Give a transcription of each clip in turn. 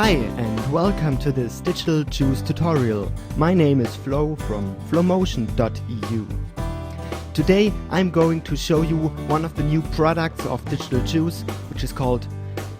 Hi and welcome to this Digital Juice tutorial. My name is Flo from flowmotion.eu. Today I'm going to show you one of the new products of Digital Juice, which is called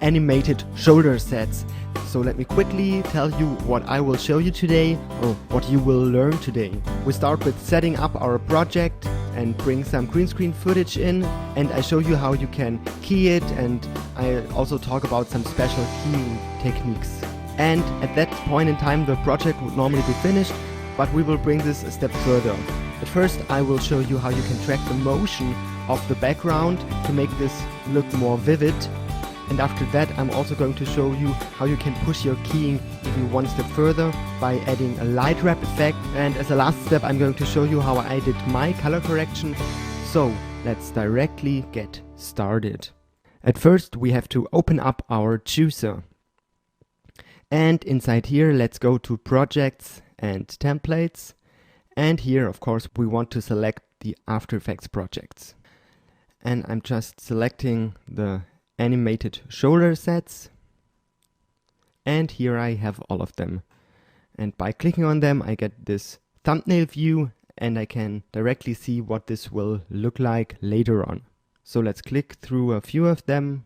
animated shoulder sets. So let me quickly tell you what I will show you today, or what you will learn today. We start with setting up our project and bring some green screen footage in, and I show you how you can key it, and I also talk about some special keying techniques. And at that point in time the project would normally be finished, but we will bring this a step further. At first I will show you how you can track the motion of the background to make this look more vivid. And after that I'm also going to show you how you can push your keying even one step further by adding a light wrap effect. And as a last step I'm going to show you how I did my color correction. So let's directly get started. At first we have to open up our juicer. And inside here let's go to Projects and Templates. And here of course we want to select the After Effects projects. And I'm just selecting the animated shoulder sets, and here I have all of them, and by clicking on them I get this thumbnail view and I can directly see what this will look like later on. So let's click through a few of them,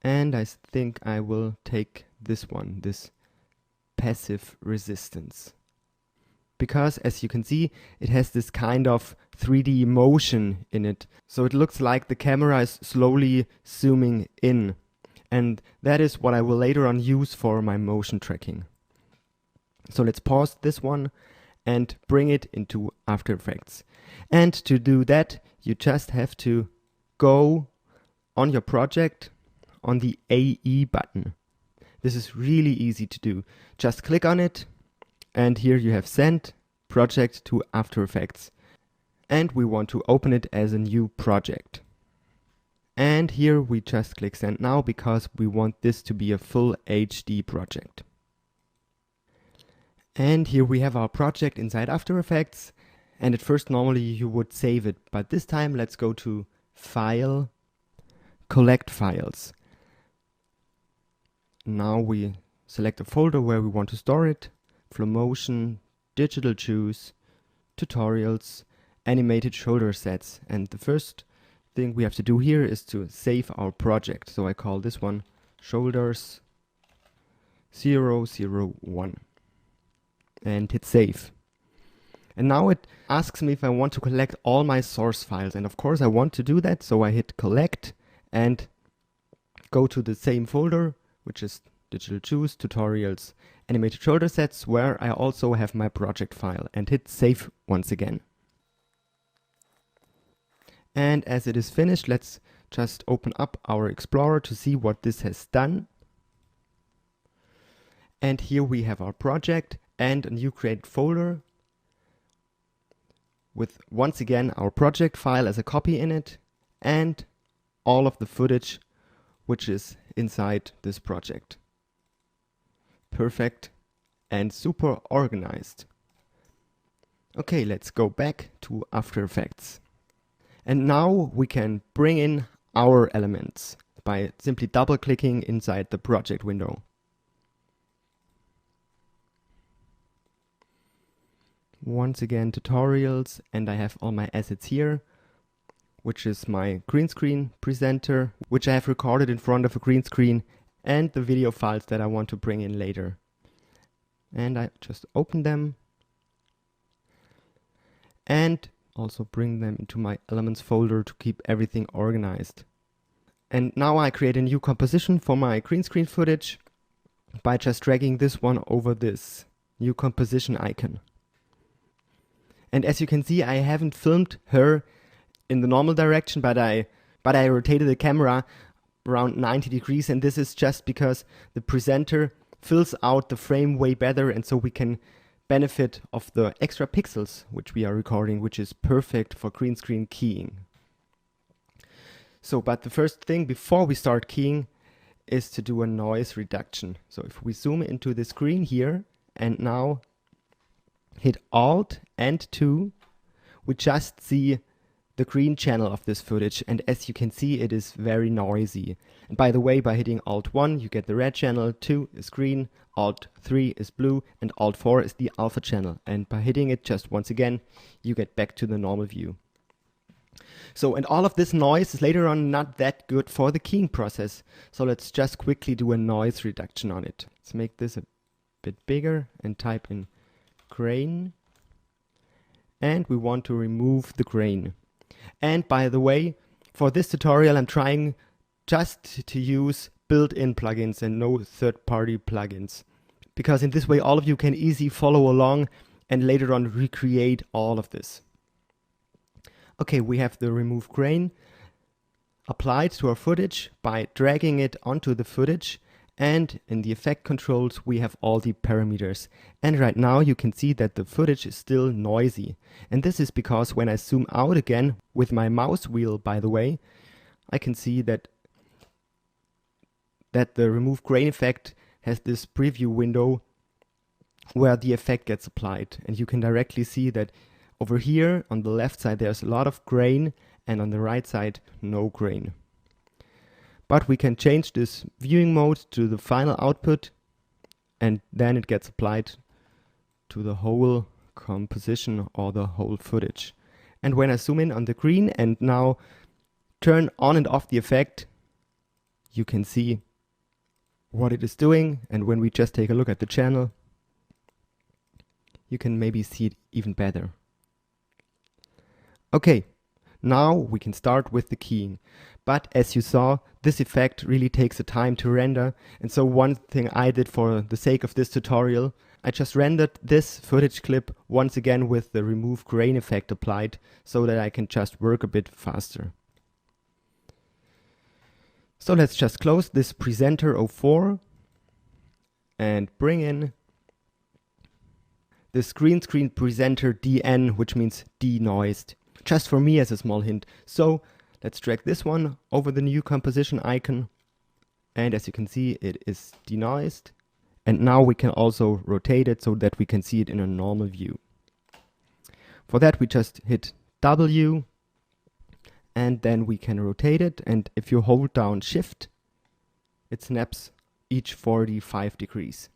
and I think I will take this one, this passive resistance, because as you can see it has this kind of 3D motion in it, so it looks like the camera is slowly zooming in, and that is what I will later on use for my motion tracking. So let's pause this one and bring it into After Effects, and to do that you just have to go on your project on the AE button. This is really easy to do. Just click on it, and here you have Send Project to After Effects. And we want to open it as a new project. And here we just click Send Now because we want this to be a full HD project. And here we have our project inside After Effects. And at first normally you would save it, but this time let's go to File, Collect Files. Now we select a folder where we want to store it. Flowmotion, Digital Juice, Tutorials, Animated Shoulder Sets. And the first thing we have to do here is to save our project. So I call this one Shoulders 001 and hit save. And now it asks me if I want to collect all my source files, and of course I want to do that, so I hit collect and go to the same folder, which is Digital Juice, Tutorials, Animated Shoulder Sets, where I also have my project file, and hit save once again. And as it is finished, let's just open up our Explorer to see what this has done. And here we have our project and a new created folder with once again our project file as a copy in it, and all of the footage which is inside this project. Perfect and super organized. Okay, let's go back to After Effects. And now we can bring in our elements by simply double clicking inside the project window. Once again Tutorials, and I have all my assets here, which is my green screen presenter, which I have recorded in front of a green screen, and the video files that I want to bring in later. And I just open them and also bring them into my elements folder to keep everything organized. And now I create a new composition for my green screen footage by just dragging this one over this new composition icon. And as you can see, I haven't filmed her in the normal direction, but I rotated the camera around 90 degrees, and this is just because the presenter fills out the frame way better, and so we can benefit of the extra pixels which we are recording, which is perfect for green screen keying. So, but the first thing before we start keying is to do a noise reduction. So if we zoom into the screen here and now hit Alt and 2, we just see the green channel of this footage, and as you can see, it is very noisy. And by the way, by hitting Alt 1 you get the red channel, 2 is green, Alt 3 is blue, and Alt 4 is the alpha channel, and by hitting it just once again you get back to the normal view. So, and all of this noise is later on not that good for the keying process, so let's just quickly do a noise reduction on it. Let's make this a bit bigger and type in grain, and we want to remove the grain. And by the way, for this tutorial I'm trying just to use built-in plugins and no third-party plugins, because in this way all of you can easily follow along and later on recreate all of this. Okay, we have the remove grain applied to our footage by dragging it onto the footage, and in the effect controls we have all the parameters. And right now you can see that the footage is still noisy, and this is because when I zoom out again with my mouse wheel, by the way, I can see that the remove grain effect has this preview window where the effect gets applied, and you can directly see that over here on the left side there's a lot of grain, and on the right side no grain. But we can change this viewing mode to the final output, and then it gets applied to the whole composition or the whole footage. And when I zoom in on the green and now turn on and off the effect, you can see what it is doing. And when we just take a look at the channel, you can maybe see it even better. Okay, now we can start with the keying. But as you saw, this effect really takes a time to render, and so one thing I did for the sake of this tutorial, I just rendered this footage clip once again with the remove grain effect applied, so that I can just work a bit faster. So let's just close this presenter 04 and bring in this green screen presenter DN, which means denoised. Just for me as a small hint. So let's drag this one over the new composition icon, and as you can see it is denoised, and now we can also rotate it so that we can see it in a normal view. For that we just hit W and then we can rotate it, and if you hold down Shift it snaps each 45 degrees.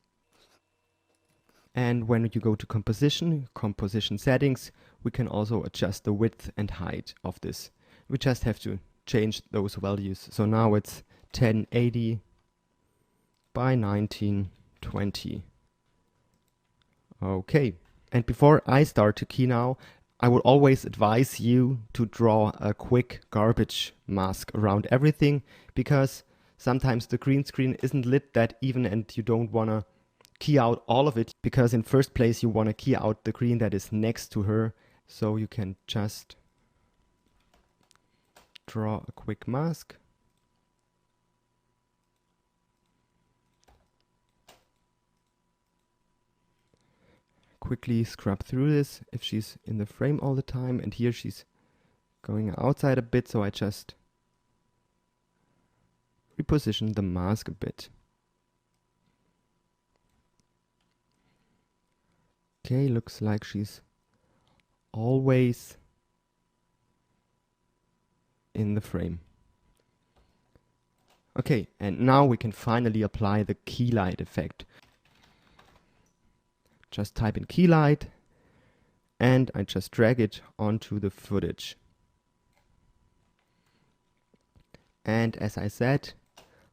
And when you go to composition settings, we can also adjust the width and height of this. We just have to change those values. So now it's 1080 by 1920. Okay, and before I start to key now, I would always advise you to draw a quick garbage mask around everything, because sometimes the green screen isn't lit that even and you don't want to key out all of it, because in first place you want to key out the green that is next to her. So you can just draw a quick mask. Quickly scrub through this if she's in the frame all the time, and here she's going outside a bit, so I just reposition the mask a bit. Okay, looks like she's always in the frame. Okay, and now we can finally apply the key light effect. Just type in key light and I just drag it onto the footage. And as I said,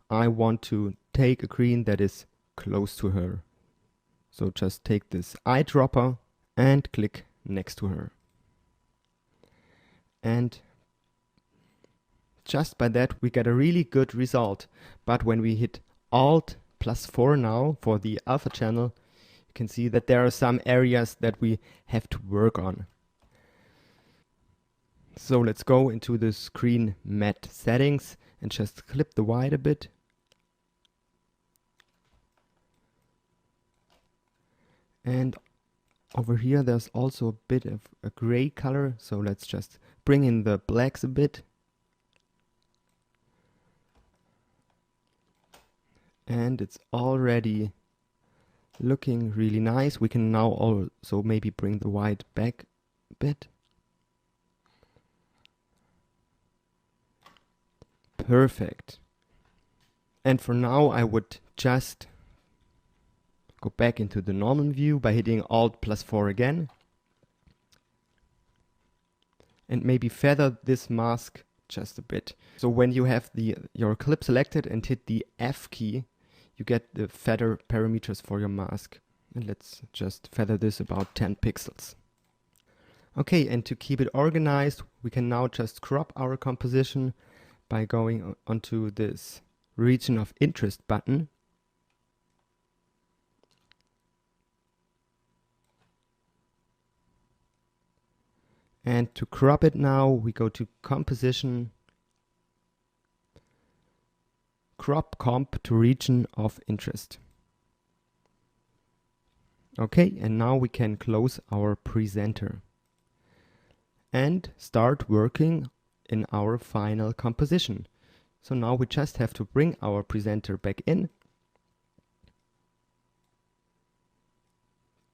I want to take a green that is close to her. So just take this eyedropper and click next to her. And just by that we get a really good result. But when we hit Alt +4 now for the alpha channel, you can see that there are some areas that we have to work on. So let's go into the screen matte settings and just clip the white a bit. And over here there's also a bit of a gray color, so let's just bring in the blacks a bit. And it's already looking really nice. We can now also maybe bring the white back a bit. Perfect. And for now I would just go back into the normal view by hitting Alt+4 again. And maybe feather this mask just a bit. So when you have your clip selected and hit the F key, you get the feather parameters for your mask. And let's just feather this about 10 pixels. Okay, and to keep it organized, we can now just crop our composition by going onto this region of interest button. And to crop it now, we go to Composition, Crop Comp to Region of Interest. Okay, and now we can close our presenter and start working in our final composition. So now we just have to bring our presenter back in.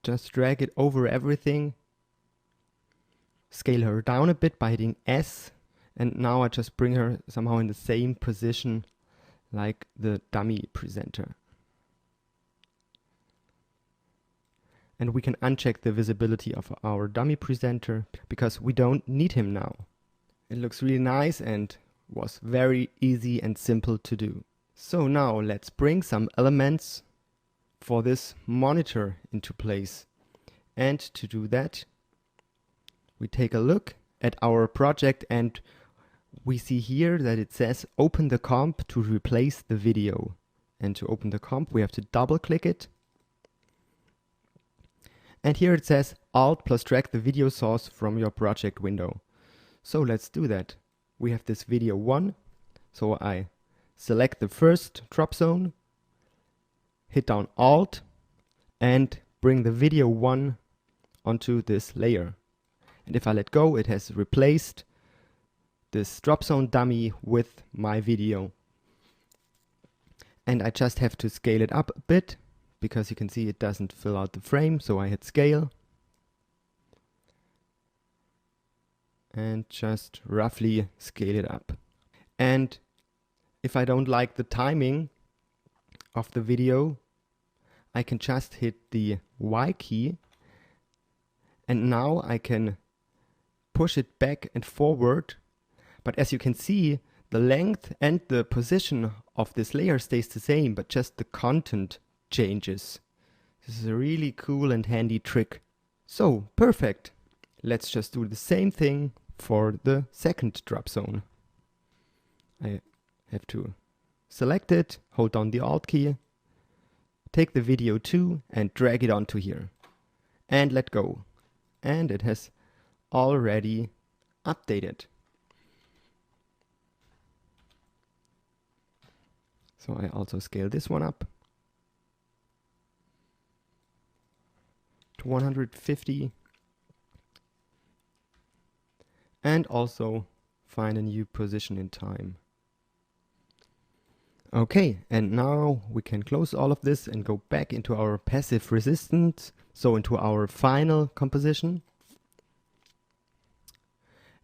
Just drag it over everything. Scale her down a bit by hitting S. And now I just bring her somehow in the same position like the dummy presenter. And we can uncheck the visibility of our dummy presenter because we don't need him now. It looks really nice and was very easy and simple to do. So now let's bring some elements for this monitor into place. And to do that, we take a look at our project and we see here that it says open the comp to replace the video. And to open the comp, we have to double click it. And here it says Alt plus drag the video source from your project window. So let's do that. We have this video 1. So I select the first drop zone, hit down Alt, and bring the video 1 onto this layer. And if I let go, it has replaced this drop zone dummy with my video. And I just have to scale it up a bit because you can see it doesn't fill out the frame. So I hit scale and just roughly scale it up. And if I don't like the timing of the video, I can just hit the Y key and now I can push it back and forward. But as you can see, the length and the position of this layer stays the same, but just the content changes. This is a really cool and handy trick. So, perfect. Let's just do the same thing for the second drop zone. I have to select it, hold down the Alt key, take the video 2 and drag it onto here. And let go. And it has already updated. So I also scale this one up to 150 and also find a new position in time. Okay, and now we can close all of this and go back into our passive resistance, so into our final composition.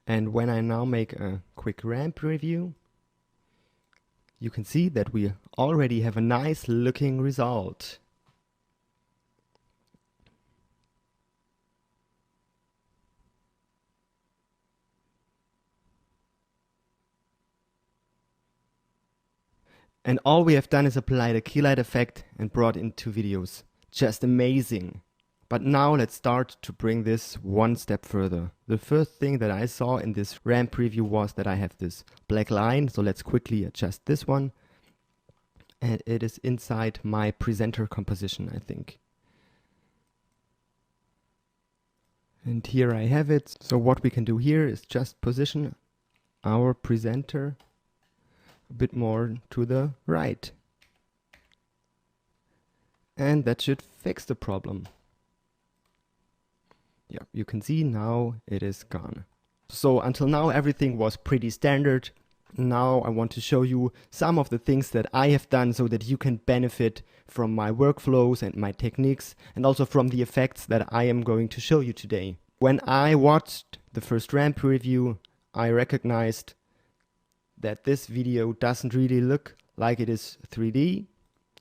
And when I now make a quick ramp review, you can see that we already have a nice looking result. And all we have done is apply the key light effect and brought in 2 videos. Just amazing. But now let's start to bring this one step further. The first thing that I saw in this ramp preview was that I have this black line. So let's quickly adjust this one. And it is inside my presenter composition, I think. And here I have it. So what we can do here is just position our presenter a bit more to the right. And that should fix the problem. Yeah, you can see now it is gone. So until now everything was pretty standard. Now I want to show you some of the things that I have done so that you can benefit from my workflows and my techniques and also from the effects that I am going to show you today. When I watched the first ramp review, I recognized that this video doesn't really look like it is 3D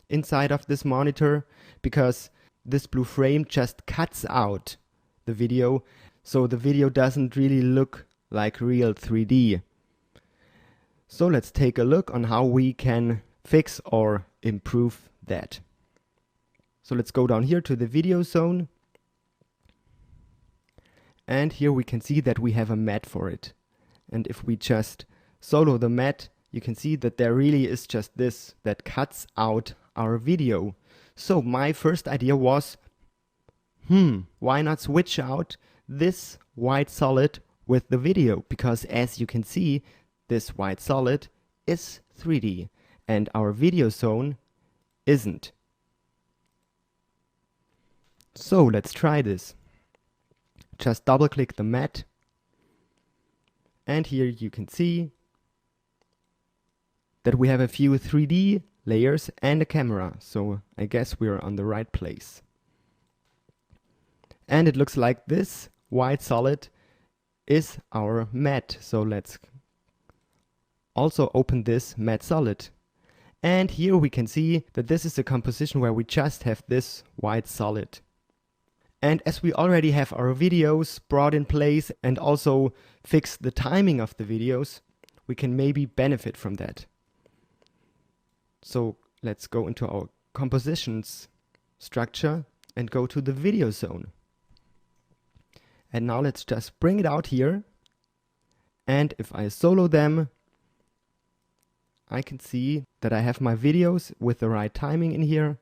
inside of this monitor, because this blue frame just cuts out the video, so the video doesn't really look like real 3D. So let's take a look on how we can fix or improve that. So let's go down here to the video zone, and here we can see that we have a mat for it. And if we just solo the mat, you can see that there really is just this that cuts out our video. So my first idea was, why not switch out this white solid with the video? Because as you can see, this white solid is 3D and our video zone isn't. So let's try this. Just double click the mat, and here you can see that we have a few 3D layers and a camera, so I guess we're on the right place. And it looks like this white solid is our mat, so let's also open this mat solid. And here we can see that this is a composition where we just have this white solid. And as we already have our videos brought in place and also fixed the timing of the videos, we can maybe benefit from that. So let's go into our compositions structure and go to the video zone. And now let's just bring it out here. And if I solo them, I can see that I have my videos with the right timing in here.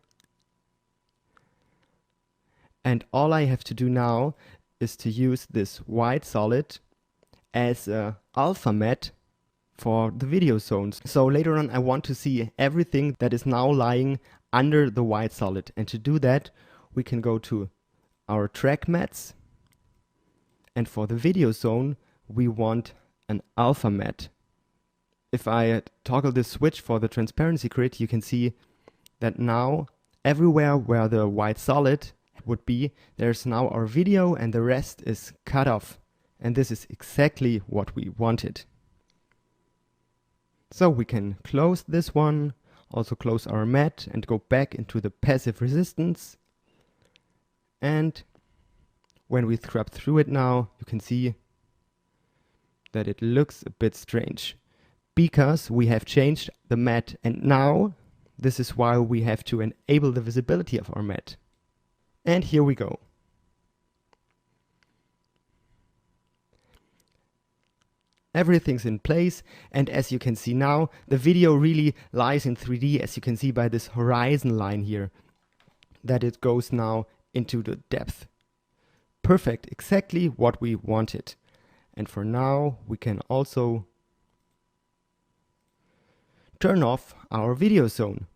And all I have to do now is to use this white solid as a alpha mat for the video zones. So later on I want to see everything that is now lying under the white solid. And to do that, we can go to our track mats. And for the video zone, we want an alpha mat. If I toggle this switch for the transparency grid, you can see that now everywhere where the white solid would be, there's now our video and the rest is cut off. And this is exactly what we wanted. So we can close this one, also close our mat and go back into the passive resistance. And when we scrub through it now, you can see that it looks a bit strange because we have changed the mat, and now this is why we have to enable the visibility of our mat. And here we go. Everything's in place, and as you can see now, the video really lies in 3D, as you can see by this horizon line here, that it goes now into the depth. Perfect, exactly what we wanted. And for now, we can also turn off our video zone.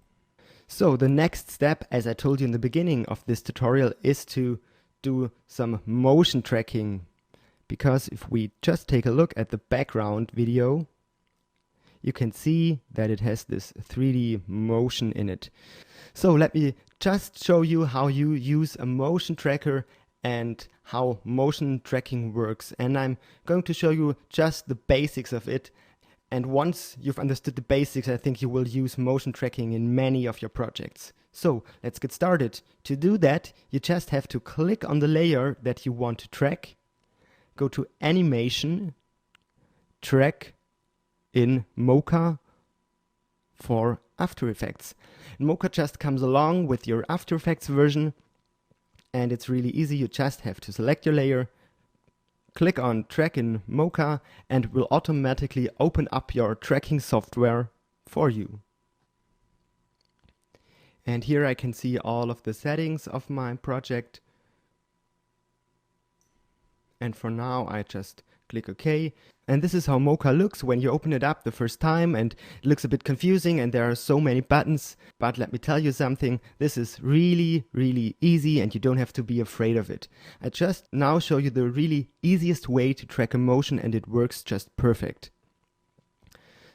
So the next step, as I told you in the beginning of this tutorial, is to do some motion tracking. Because if we just take a look at the background video, you can see that it has this 3D motion in it. So let me just show you how you use a motion tracker and how motion tracking works. And I'm going to show you just the basics of it. And once you've understood the basics, I think you will use motion tracking in many of your projects. So let's get started. To do that, you just have to click on the layer that you want to track, go to Animation, Track in Mocha for After Effects. And Mocha just comes along with your After Effects version, and it's really easy. You just have to select your layer, click on Track in Mocha, and it will automatically open up your tracking software for you. And here I can see all of the settings of my project. And for now I just click OK. And this is how Mocha looks when you open it up the first time, and it looks a bit confusing and there are so many buttons. But let me tell you something, this is really easy and you don't have to be afraid of it. I just now show you the really easiest way to track a motion, and it works just perfect.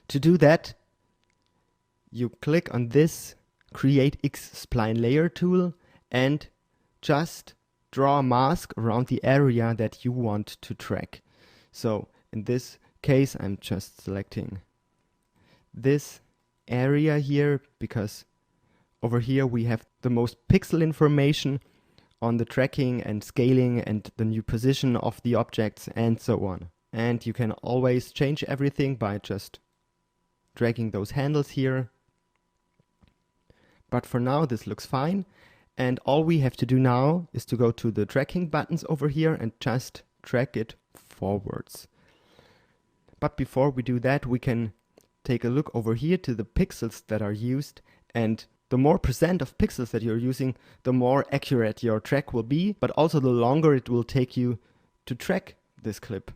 To do that, you click on this Create X Spline Layer tool and just draw a mask around the area that you want to track. So in this case, I'm just selecting this area here, because over here we have the most pixel information on the tracking and scaling and the new position of the objects and so on. And you can always change everything by just dragging those handles here. But for now this looks fine, and all we have to do now is to go to the tracking buttons over here and just drag it forwards. But before we do that, we can take a look over here to the pixels that are used, and the more percent of pixels that you're using, the more accurate your track will be, but also the longer it will take you to track this clip.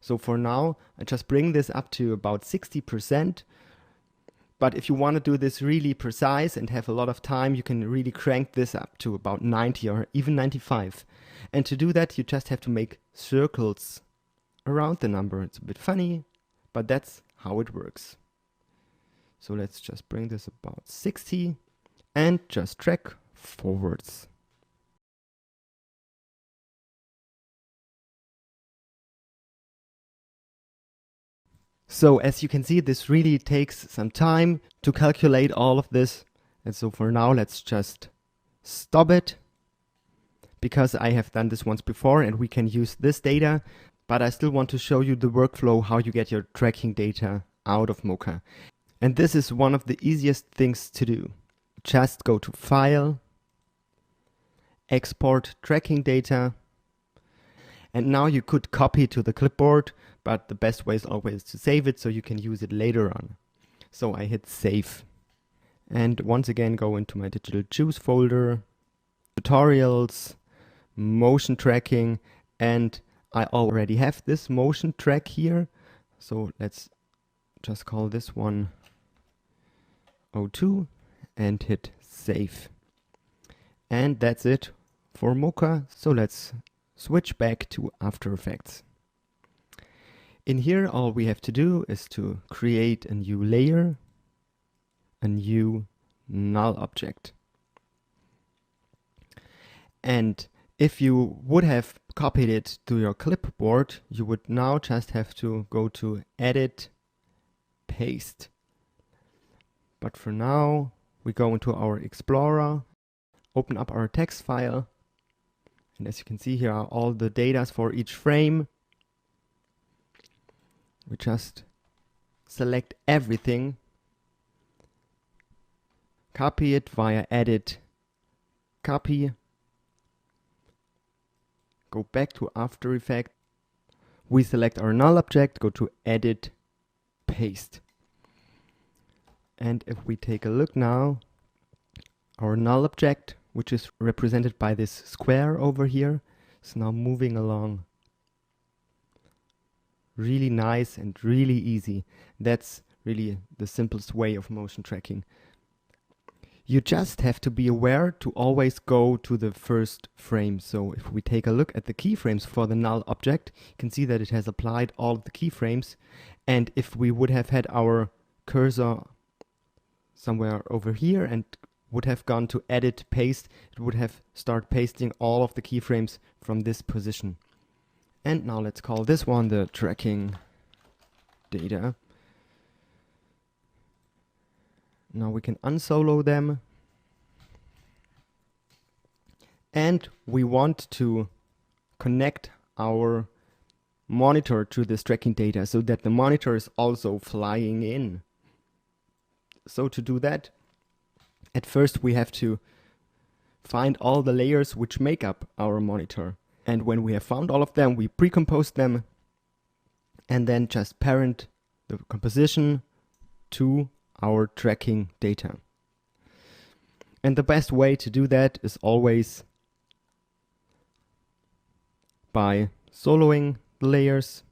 So for now, I just bring this up to about 60%. But if you want to do this really precise and have a lot of time, you can really crank this up to about 90 or even 95. And to do that, you just have to make circles around the number. It's a bit funny, but that's how it works. So let's just bring this about 60 and just track forwards. So as you can see, this really takes some time to calculate all of this. And so for now, let's just stop it, because I have done this once before and we can use this data. But I still want to show you the workflow, how you get your tracking data out of Mocha. And this is one of the easiest things to do. Just go to File, Export Tracking Data. And now you could copy to the clipboard, but the best way is always to save it so you can use it later on. So I hit Save. And once again go into my Digital Juice folder, Tutorials, Motion Tracking, and I already have this motion track here. So let's just call this one 02 and hit Save. And that's it for Mocha. So let's switch back to After Effects. In here, all we have to do is to create a new layer, a new null object. And if you would have copied it to your clipboard, you would now just have to go to Edit, Paste. But for now, we go into our Explorer, open up our text file, and as you can see, here are all the data for each frame. We just select everything, copy it via Edit, Copy, go back to After Effects, we select our null object, go to Edit, Paste. And if we take a look now, our null object, which is represented by this square over here, is now moving along. Really nice and really easy. That's really the simplest way of motion tracking. You just have to be aware to always go to the first frame. So if we take a look at the keyframes for the null object, you can see that it has applied all of the keyframes. And if we would have had our cursor somewhere over here and would have gone to Edit, Paste, it would have started pasting all of the keyframes from this position. And now let's call this one the tracking data. Now we can unsolo them. And we want to connect our monitor to this tracking data so that the monitor is also flying in. So to do that, at first we have to find all the layers which make up our monitor. And when we have found all of them, we pre-compose them and then just parent the composition to our tracking data. And the best way to do that is always by soloing the layers.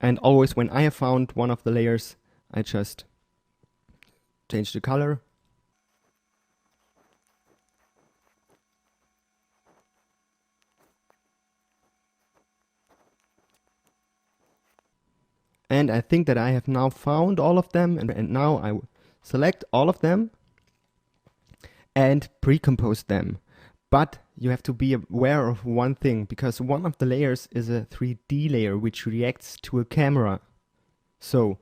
And always when I have found one of the layers, I just change the color. And I think that I have now found all of them, and now I select all of them and pre-compose them. But you have to be aware of one thing, because one of the layers is a 3D layer which reacts to a camera. So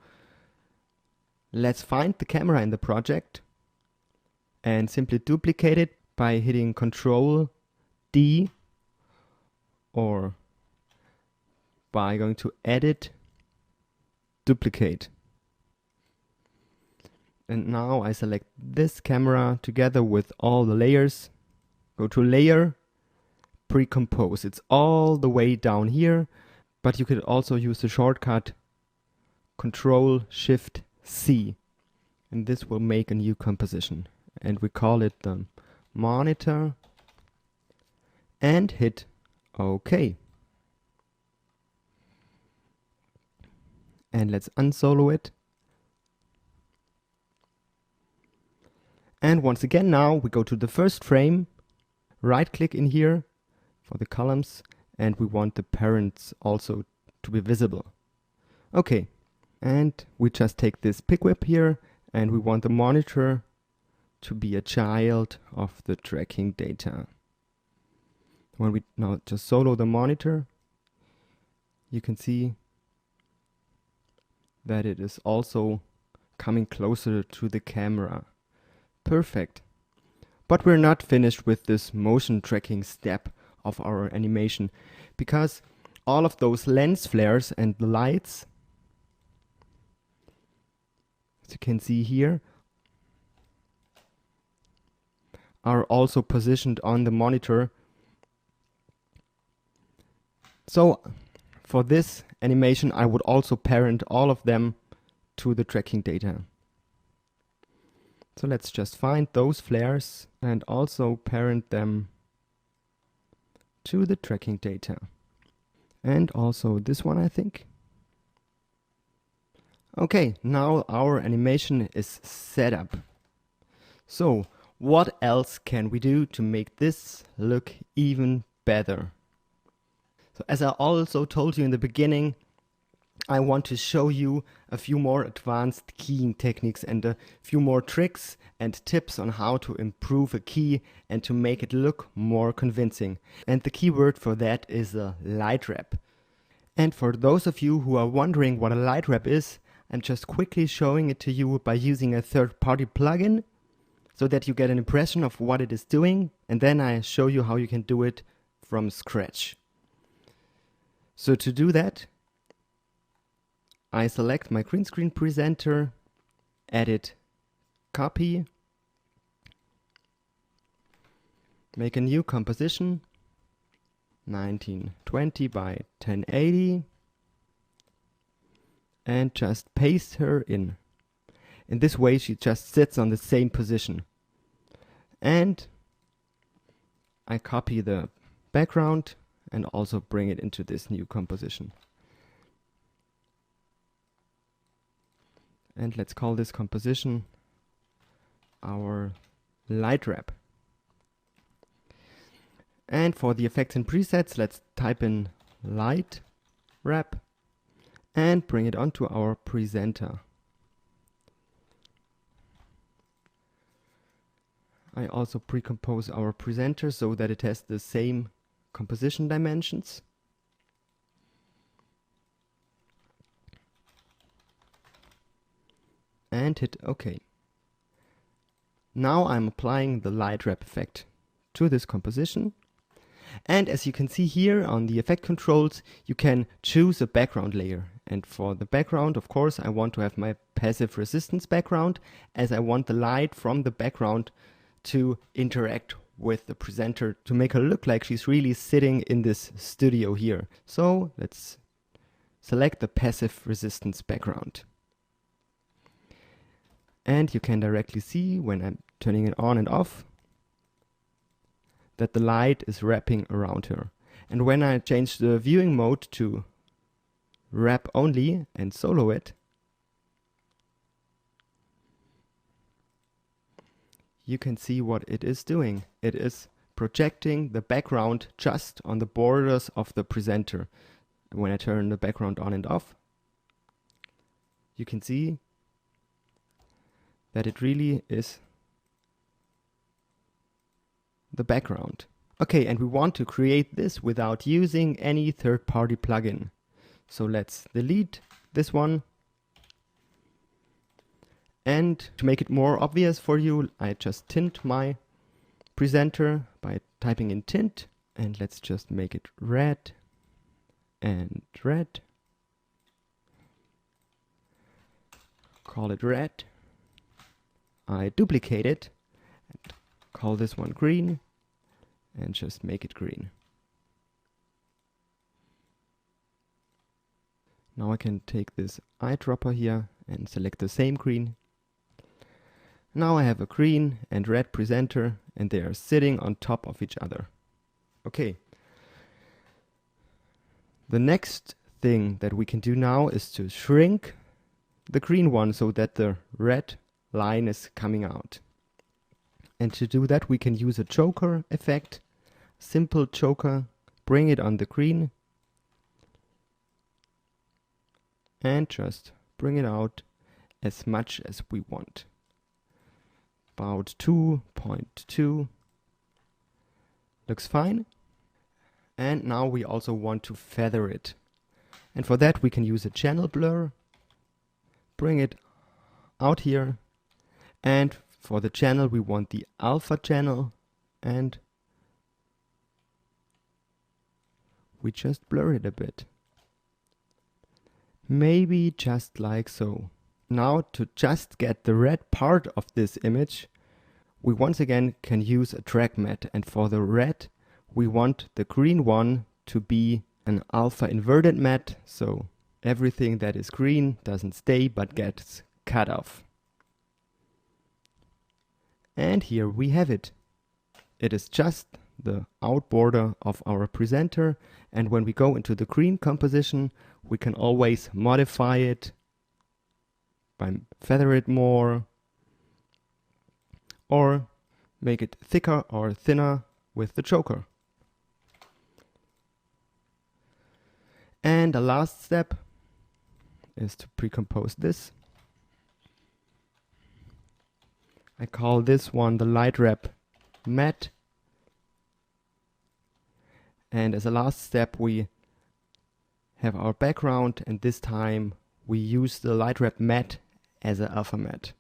let's find the camera in the project and simply duplicate it by hitting Ctrl D, or by going to Edit, Duplicate. And now I select this camera together with all the layers. Go to Layer, Pre-compose. It's all the way down here, but you could also use the shortcut Ctrl-Shift-C, and this will make a new composition. And we call it the monitor, and hit OK. And let's unsolo it. And once again, now we go to the first frame, right click in here for the columns, and we want the parents also to be visible. Okay, and we just take this pick whip here, and we want the monitor to be a child of the tracking data. When we now just solo the monitor, you can see that it is also coming closer to the camera. Perfect. But we're not finished with this motion tracking step of our animation, because all of those lens flares and the lights, as you can see here, are also positioned on the monitor. So for this animation I would also parent all of them to the tracking data. So let's just find those flares and also parent them to the tracking data. And also this one, I think. Okay, now our animation is set up. So what else can we do to make this look even better? So as I also told you in the beginning, I want to show you a few more advanced keying techniques and a few more tricks and tips on how to improve a key and to make it look more convincing. And the keyword for that is a light wrap. And for those of you who are wondering what a light wrap is, I'm just quickly showing it to you by using a third-party plugin so that you get an impression of what it is doing, and then I show you how you can do it from scratch. So to do that, I select my green screen presenter, edit, copy, make a new composition, 1920 by 1080, and just paste her in. In this way she just sits on the same position. And I copy the background and also bring it into this new composition. And let's call this composition our light wrap. And for the effects and presets, let's type in light wrap and bring it onto our presenter. I also pre-compose our presenter so that it has the same composition dimensions. And hit OK. Now I'm applying the light wrap effect to this composition. And as you can see here on the effect controls, you can choose a background layer. And for the background, of course, I want to have my passive resistance background, as I want the light from the background to interact with the presenter to make her look like she's really sitting in this studio here. So let's select the passive resistance background. And you can directly see when I'm turning it on and off that the light is wrapping around her. And when I change the viewing mode to wrap only and solo it, you can see what it is doing. It is projecting the background just on the borders of the presenter. When I turn the background on and off, you can see that it really is the background. Okay, and we want to create this without using any third-party plugin. So let's delete this one. And to make it more obvious for you, I just tint my presenter by typing in tint, and let's just make it red and red. Call it red. I duplicate it and call this one green and just make it green. Now I can take this eyedropper here and select the same green. Now I have a green and red presenter and they are sitting on top of each other. Okay. The next thing that we can do now is to shrink the green one so that the red line is coming out. And to do that we can use a choker effect, simple choker, bring it on the green and just bring it out as much as we want. About 2.2 looks fine. And now we also want to feather it. And for that we can use a channel blur, bring it out here, and for the channel we want the alpha channel, and we just blur it a bit. Maybe just like so. Now to just get the red part of this image, we once again can use a drag matte, and for the red we want the green one to be an alpha inverted matte, so everything that is green doesn't stay but gets cut off. And here we have it. It is just the out border of our presenter, and when we go into the green composition we can always modify it by feather it more or make it thicker or thinner with the choker. And the last step is to pre-compose this. I call this one the light wrap matte. And as a last step we have our background, and this time we use the light wrap matte as an alpha matte.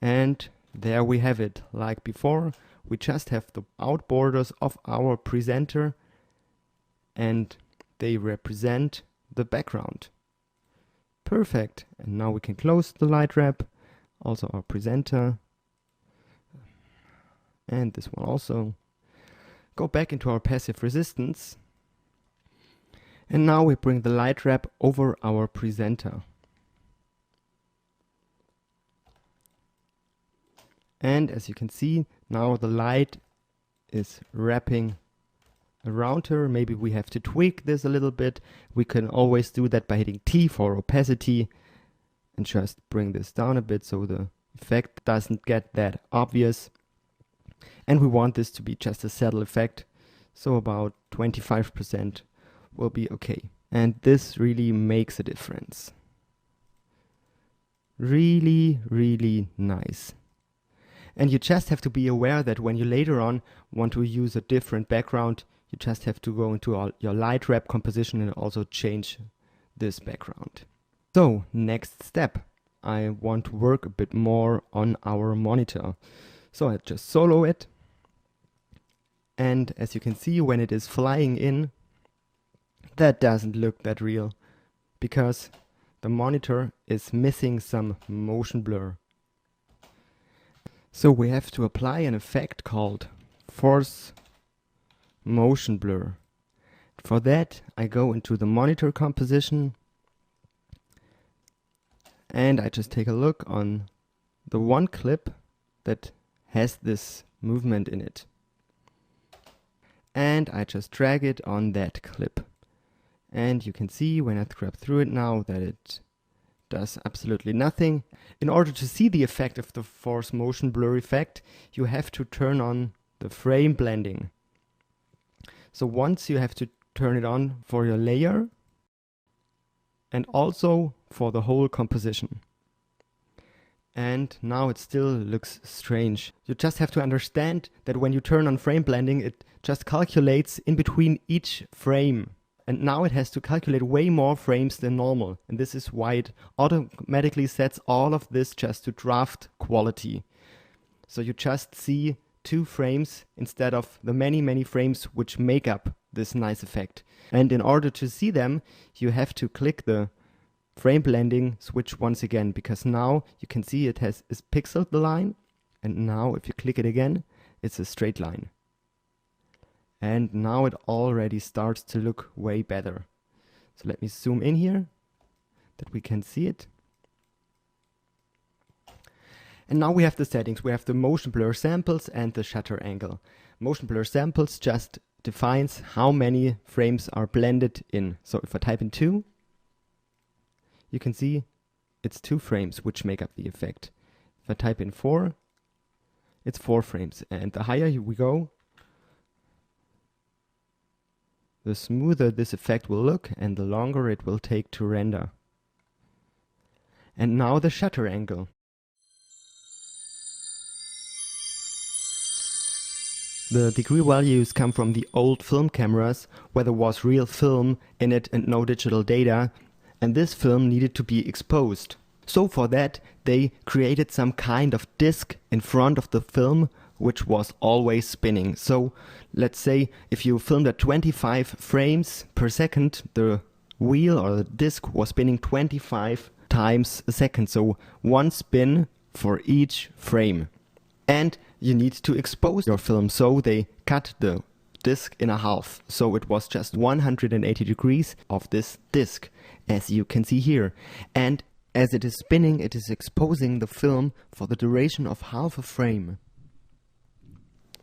And there we have it. Like before, we just have the out borders of our presenter and they represent the background. Perfect. And now we can close the light wrap, also our presenter, and this one also. Go back into our passive resistance, and now we bring the light wrap over our presenter. And as you can see, now the light is wrapping around her. Maybe we have to tweak this a little bit. We can always do that by hitting T for opacity and just bring this down a bit so the effect doesn't get that obvious. And we want this to be just a saddle effect, so about 25% will be okay. And this really makes a difference. Really, really nice. And you just have to be aware that when you later on want to use a different background, you just have to go into your light wrap composition and also change this background. So next step, I want to work a bit more on our monitor. So I just solo it. And as you can see, when it is flying in, that doesn't look that real because the monitor is missing some motion blur. So we have to apply an effect called force motion blur. For that I go into the monitor composition and I just take a look on the one clip that has this movement in it. And I just drag it on that clip. And you can see when I scrub through it now that it does absolutely nothing. In order to see the effect of the force motion blur effect, you have to turn on the frame blending. So once you have to turn it on for your layer and also for the whole composition. And now it still looks strange. You just have to understand that when you turn on frame blending, it just calculates in between each frame. And now it has to calculate way more frames than normal. And this is why it automatically sets all of this just to draft quality. So you just see 2 frames instead of the many frames which make up this nice effect. And in order to see them, you have to click the frame blending switch once again, because now you can see it's pixeled the line, and now if you click it again, it's a straight line. And now it already starts to look way better. So let me zoom in here that we can see it. And now we have the settings. We have the motion blur samples and the shutter angle. Motion blur samples just defines how many frames are blended in. So if I type in 2, you can see it's 2 frames which make up the effect. If I type in 4, it's 4 frames. And the higher we go, the smoother this effect will look and the longer it will take to render. And now the shutter angle. The degree values come from the old film cameras where there was real film in it and no digital data, and this film needed to be exposed. So for that they created some kind of disc in front of the film which was always spinning. So let's say if you filmed at 25 frames per second, the wheel or the disc was spinning 25 times a second. So 1 spin for each frame. And you need to expose your film, so they cut the disc in half. So it was just 180 degrees of this disc, as you can see here. And as it is spinning, it is exposing the film for the duration of half a frame.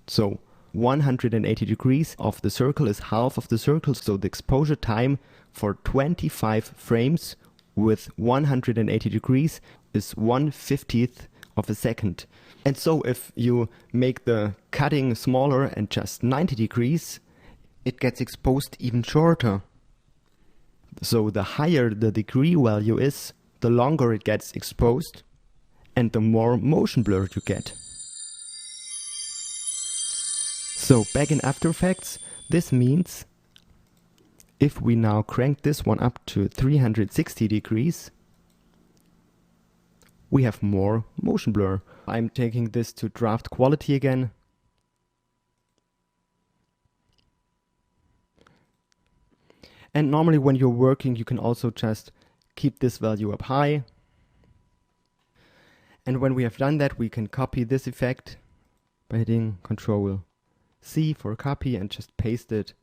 So 180 degrees of the circle is half of the circle, so the exposure time for 25 frames with 180 degrees is 1/50th of a second. And so if you make the cutting smaller and just 90 degrees, it gets exposed even shorter. So the higher the degree value is, the longer it gets exposed and the more motion blur you get. So back in After Effects, this means if we now crank this one up to 360 degrees, we have more motion blur. I'm taking this to draft quality again. And normally when you're working, you can also just keep this value up high. And when we have done that, we can copy this effect by hitting Ctrl C for copy and just paste it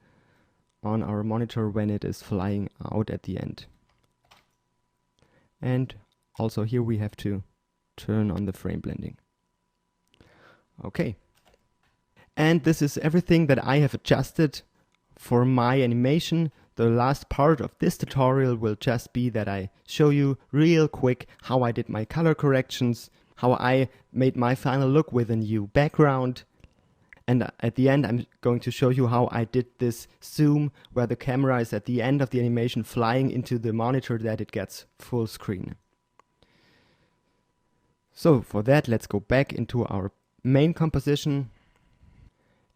on our monitor when it is flying out at the end. And also here we have to turn on the frame blending. Okay. And this is everything that I have adjusted for my animation. The last part of this tutorial will just be that I show you real quick how I did my color corrections, how I made my final look with a new background. And at the end I'm going to show you how I did this zoom where the camera is at the end of the animation flying into the monitor that it gets full screen. So for that, let's go back into our main composition.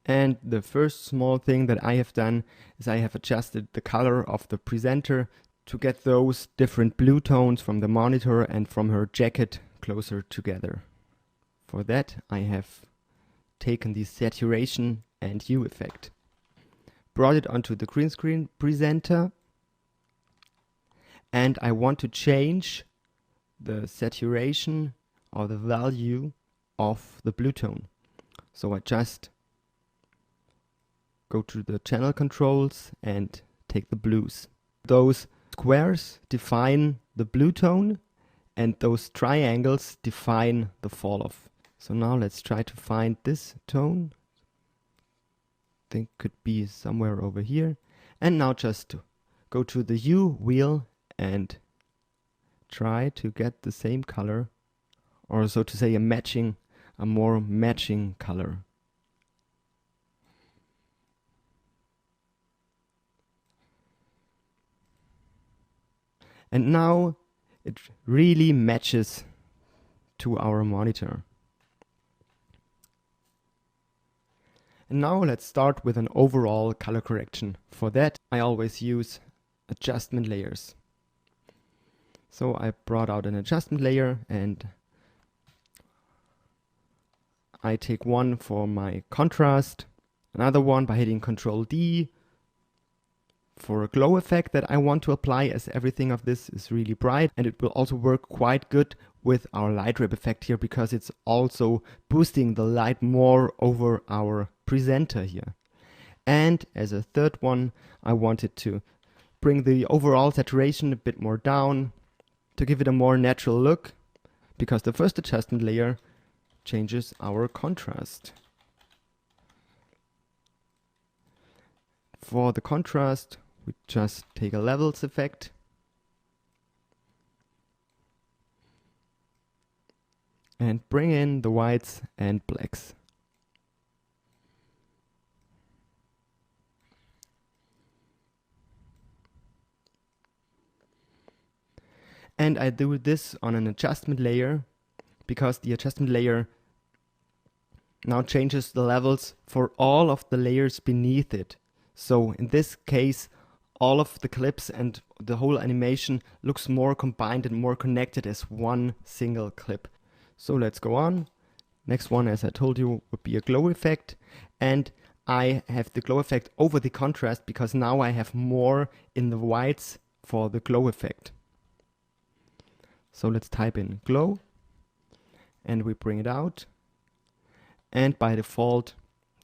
And the first small thing that I have done is I have adjusted the color of the presenter to get those different blue tones from the monitor and from her jacket closer together. For that, I have taken the saturation and hue effect, brought it onto the green screen presenter, and I want to change the saturation or the value of the blue tone. So I just go to the channel controls and take the blues. Those squares define the blue tone and those triangles define the fall off. So now let's try to find this tone. I think could be somewhere over here. And now just go to the hue wheel and try to get the same color, or so to say a more matching color. And now it really matches to our monitor. And now let's start with an overall color correction. For that, I always use adjustment layers. So I brought out an adjustment layer and I take one for my contrast, another one by hitting Ctrl D for a glow effect that I want to apply, as everything of this is really bright, and it will also work quite good with our light wrap effect here because it's also boosting the light more over our presenter here. And as a third one, I wanted to bring the overall saturation a bit more down to give it a more natural look, because the first adjustment layer changes our contrast. For the contrast, we just take a levels effect and bring in the whites and blacks. And I do this on an adjustment layer because the adjustment layer now changes the levels for all of the layers beneath it. So in this case, all of the clips and the whole animation looks more combined and more connected as one single clip. So let's go on. Next one, as I told you, would be a glow effect. And I have the glow effect over the contrast because now I have more in the whites for the glow effect. So let's type in glow and we bring it out. And by default,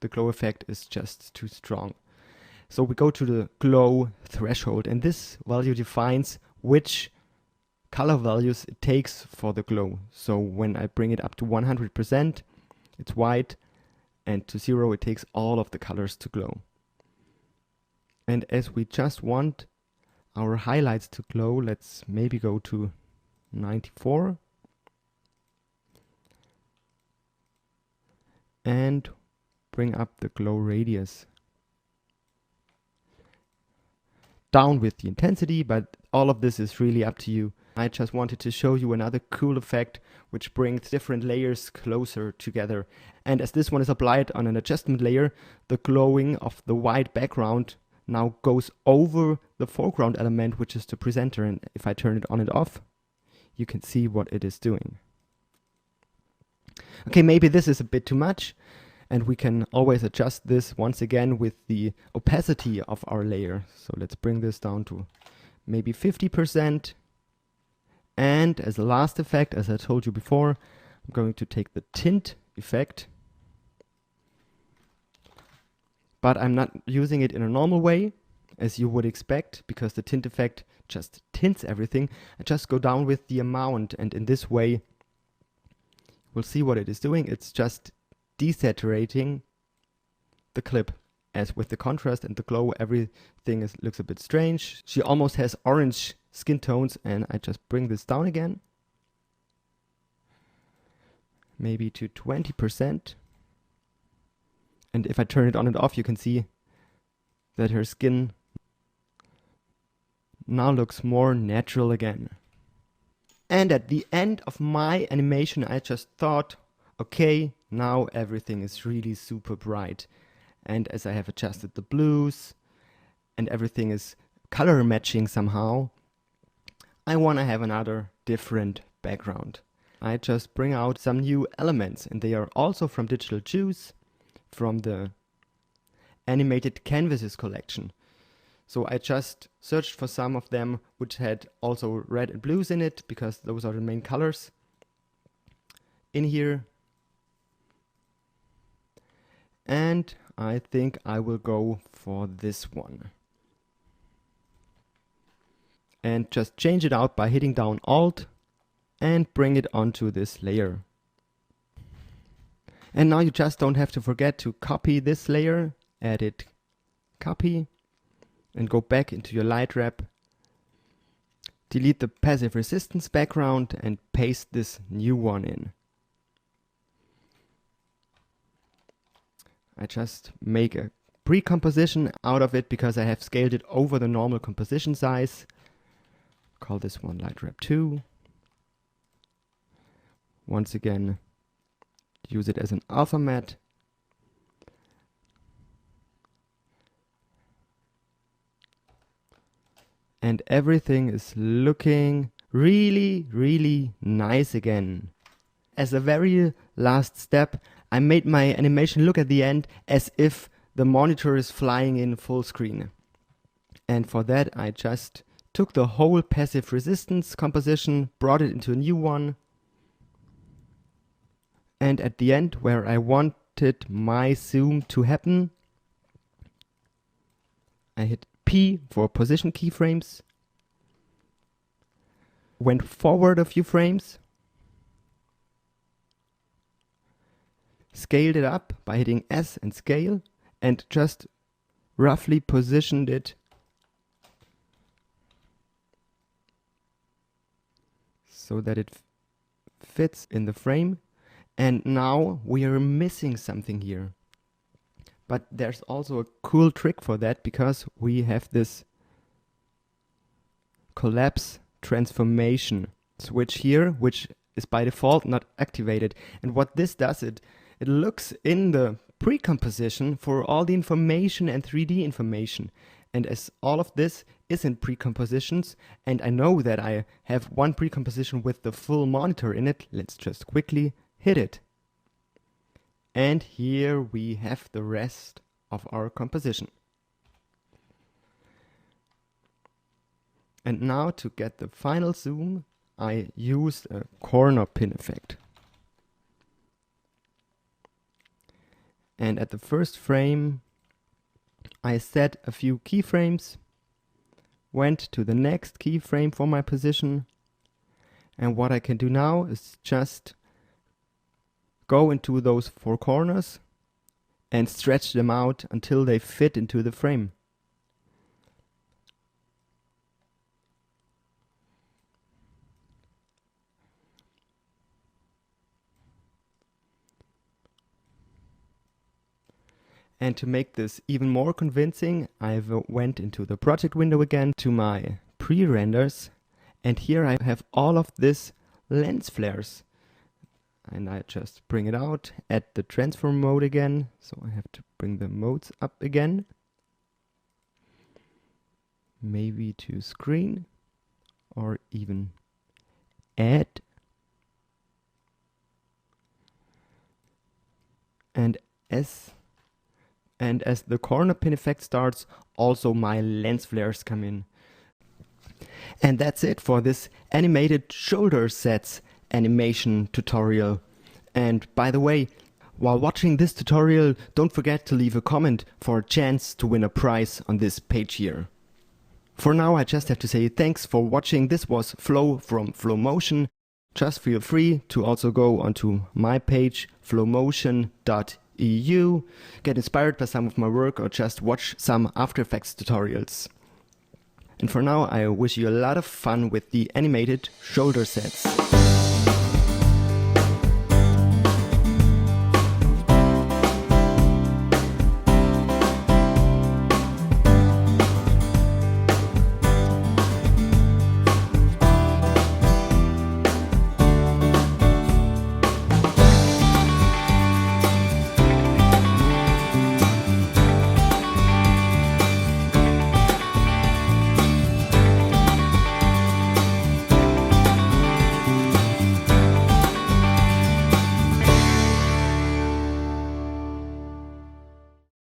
the glow effect is just too strong. So we go to the glow threshold, and this value defines which color values it takes for the glow. So when I bring it up to 100%, it's white, and to 0, it takes all of the colors to glow. And as we just want our highlights to glow, let's maybe go to 94. And bring up the glow radius. Down with the intensity, but all of this is really up to you. I just wanted to show you another cool effect which brings different layers closer together. And as this one is applied on an adjustment layer, the glowing of the white background now goes over the foreground element, which is the presenter. And if I turn it on and off, you can see what it is doing. Okay, maybe this is a bit too much, and we can always adjust this once again with the opacity of our layer. So let's bring this down to maybe 50%. And as a last effect, as I told you before, I'm going to take the tint effect. But I'm not using it in a normal way, as you would expect, because the tint effect just tints everything. I just go down with the amount, and in this way, we'll see what it is doing. It's just desaturating the clip. As with the contrast and the glow, everything looks a bit strange. She almost has orange skin tones, and I just bring this down again. Maybe to 20%. And if I turn it on and off, you can see that her skin now looks more natural again. And at the end of my animation, I just thought, okay, now everything is really super bright. And as I have adjusted the blues and everything is color matching somehow, I want to have another different background. I just bring out some new elements, and they are also from Digital Juice, from the Animated Canvases collection. So I just searched for some of them which had also red and blues in it, because those are the main colors in here. And I think I will go for this one. And just change it out by hitting down Alt and bring it onto this layer. And now you just don't have to forget to copy this layer, edit, copy, and go back into your light wrap. Delete the passive resistance background and paste this new one in. I just make a pre-composition out of it because I have scaled it over the normal composition size. Call this one light wrap 2. once again use it as an alpha matte. And everything is looking really nice again. As a very last step, I made my animation look at the end as if the monitor is flying in full screen. And for that I just took the whole passive resistance composition, brought it into a new one, and at the end where I wanted my zoom to happen, I hit P for position keyframes, went forward a few frames, scaled it up by hitting S and scale, and just roughly positioned it so that it fits in the frame. And now we are missing something here. But there's also a cool trick for that, because we have this collapse transformation switch here, which is by default not activated. And what this does, it looks in the pre-composition for all the information and 3D information. And as all of this is in pre-compositions, and I know that I have one pre-composition with the full monitor in it, let's just quickly hit it. And here we have the rest of our composition. And now to get the final zoom, I used a corner pin effect. And at the first frame, I set a few keyframes, went to the next keyframe for my position, and what I can do now is just go into those four corners and stretch them out until they fit into the frame. And to make this even more convincing, I went into the project window again to my pre-renders, and here I have all of this lens flares. And I just bring it out, add the transform mode again, so I have to bring the modes up again. Maybe to screen, or even add. And as the corner pin effect starts, also my lens flares come in. And that's it for this animated shoulder sets animation tutorial. And by the way, while watching this tutorial, don't forget to leave a comment for a chance to win a prize on this page here. For now, I just have to say thanks for watching. This was Flo from FlowMotion. Just feel free to also go onto my page, flowmotion.eu, get inspired by some of my work, or just watch some After Effects tutorials. And for now, I wish you a lot of fun with the animated shoulder sets.